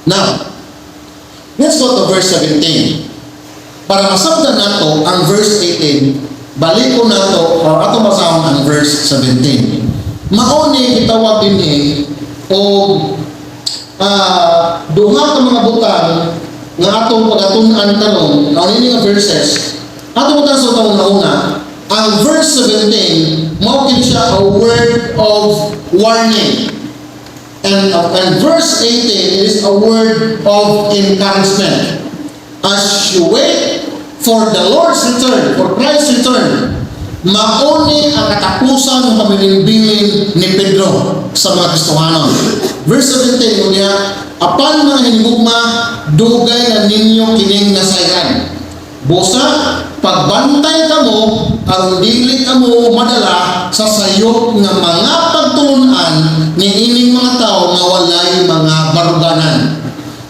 Now, let's go to verse 17. Para masabdan nato ang verse 18, balik ko nato para ato masahon ang verse 17. Mauni itawag din o duha ka mga butang nga atong pagatunan karon na ini nga verses. Atong butang sa taon na una, ang verse 17 mao kini siya a word of warning. And verse 18 is a word of encouragement. As you wait for the Lord's return, for Christ's return, mauni ang katapusan ng pamimbilin ni Pedro sa mga Kristohanon. Verse 17 niya, apan mga hinigugma, dugay na ninyo kining nasayran. Busa, pagbantay kamo, ang dili kamo madala sa sayop ng mga pagtulunan ni ining mga tao nga walay mga baruganan.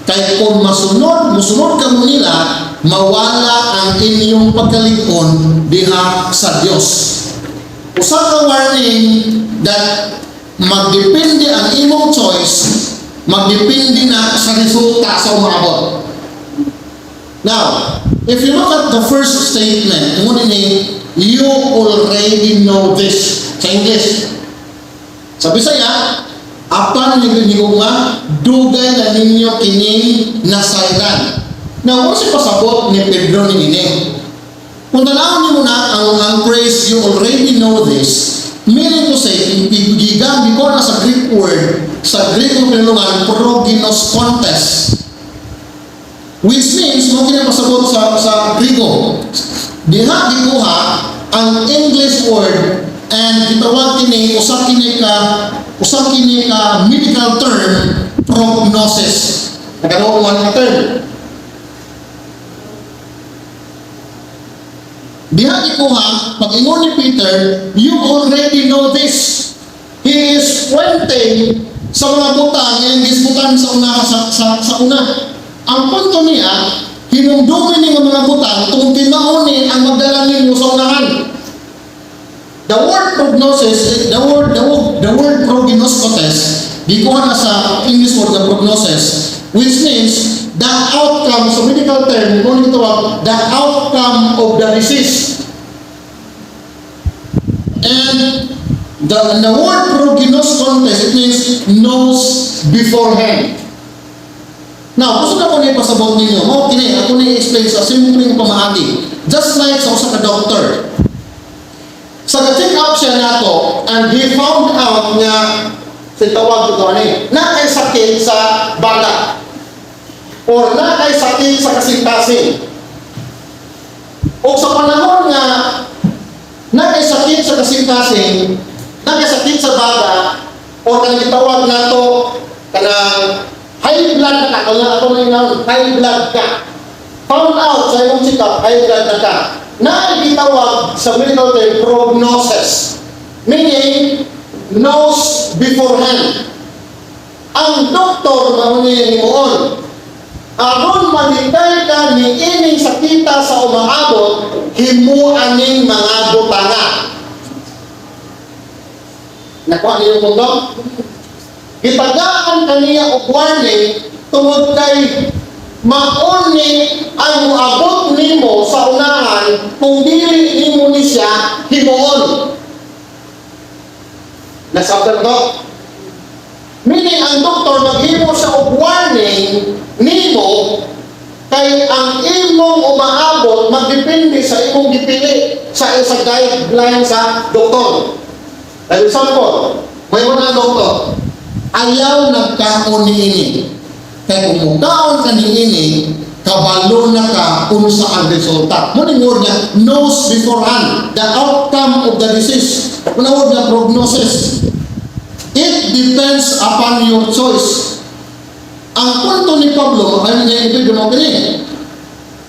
Kaya kung musunod kamo nila, mawala ang inyong pagkalikon diha sa Dios. Usa ka warning that magdepende ang imong choice, magdepende na sa resulta sa umabot. Now, if you look at the first statement, you already know this. Sa English, sa Bisaya, apan nigugma nga, dugay na ninyo kining nasayran. Now, kung si pasabot ni Pedro ni Nini, kung tanawin niyo na ang phrase, you already know this, meaning to say, gigamit ko na sa Greek word, sa Greek ng pinulungan, proginos contest. Which means, mo kinapasabot sa Grigo. Diha gikuha ang English word and gitawag kini usa kini ka medical term prognosis. Nagano nga nga term. Diha gikuha pag ingon ni Peter, you already know this. He is pointing sa mga butang nga gisbutan sa una sa una. Ang punto niya, hinumdumi ni mga butang kung tinaonin ang magdala ninyo sa unahan. The word prognosis, the word prognosis, di ko na sa English word na prognosis, which means the outcome, sa medical term, kung ito the outcome of the disease. And the word prognosis, it means knows beforehand. Now, gusto na ko na ipasabot ninyo. Ako na i-explain sa simpleng pamaagi. Just like sa usa ka doctor. Sa check up siya nato, and he found out nga, sa tawag ito na ay sakit sa baga. Or na ay sakit sa kasintasin. O sa panahon nga, na ay sakit sa kasintasin, na ay sakit sa baga, o kanang gitawag nato, kanang high blood ka, high blood ka. Found out sa imong check-up, high blood na ka. Na gitawag sa medical term, prognosis. Meaning, knows beforehand. Ang doktor, mahunin moon, aron malikay ka ni ining sakita sa umaabot, himuaning mga butanga. Nakuha niyo punto? Gitagaan kaniya og warning tungod kay mauni ang muabot nimo sa unahan kung dili nimo ni siya himuon. Nasabtan ko? Meaning ang doktor naghimo sa og warning nimo kay ang imong umaabot magdepende sa imong gipili sa isa guideline sa doktor. For example, may mga doktor ayaw nagkaon ni ini. Kaya kung mukhaon ka ni ini, kabalo na ka kung saan resulta. Muning word na knows beforehand the outcome of the disease. Muning word na prognosis. It depends upon your choice. Ang punto ni Pablo, ano niya ito yung mga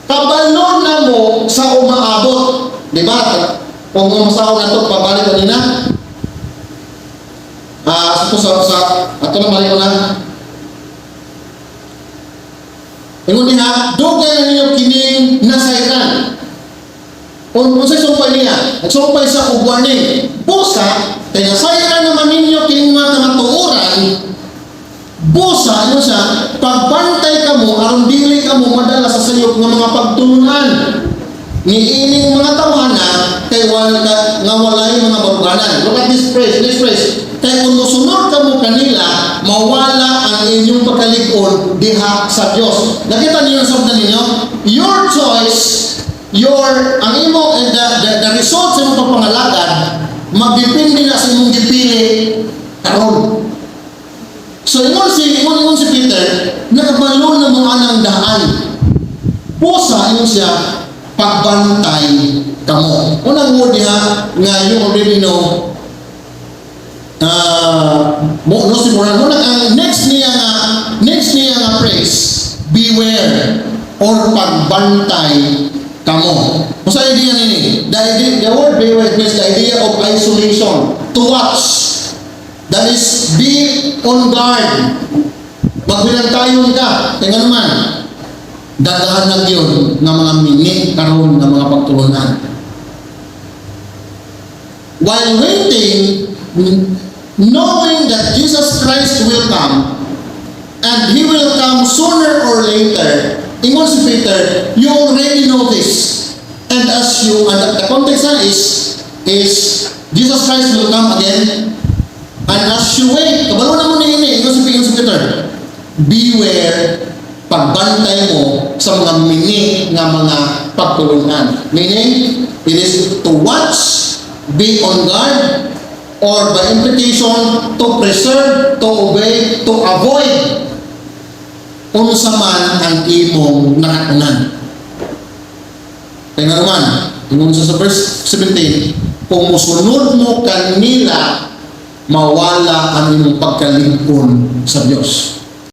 kabalo na mo sa umaabot. Diba? Kung masaw na ito, pabalik kanina. Ito na mali ko na. Ingon niya, dugay na ninyo kining nasayran. Kung sa sumpay niya, nagsumpay sa warning. Busa, kaya nasayran naman ninyo kining mga kamatuoran, Busa, ano siya, pagbantay ka mo, aron dili ka mo madala sa sayop ng mga pagtulunan. Niining mga tawhana, kay wala nga walay mga baruganan. Look at this phrase, next phrase. Kaya kung musunod ka mo kanila, mawala ang inyong pagkalig-on diha sa Diyos. Nakita niyo ang sabda ninyo? Your choice, ang imo, and the result sa imong pagpangalagad, magdepende na sa imong gipili karon. So, ingon si Peter, nakabalo na mo anang daan. Pusa, ingon siya, pagbantay kamo. Unang word diha, nga you already know, no simulan. Ang next niya nga phrase, beware, or pagbantay kamo. Kung sa idea nini, the word beware means the idea of isolation, to watch. That is, be on guard. Magbilantayon ka. Kaya naman, dadaan lang yun ng mga mini karon ng mga pagtulunan. While waiting, knowing that Jesus Christ will come, and He will come sooner or later, ingon si Peter, you already know this. And as you, and the context is Jesus Christ will come again, and as you wait, kabalo na mo na yun ingon si Peter, beware, pagbantay mo sa mga mini nga mga pagtulunan. Meaning, it is to watch, be on guard, or by implication, to preserve, to obey, to avoid unsa man ang imong nakatunan. Kaya naman, ingon sa verse 17, kung musunod mo kanila, mawala ang imong pagkalingkod sa Diyos.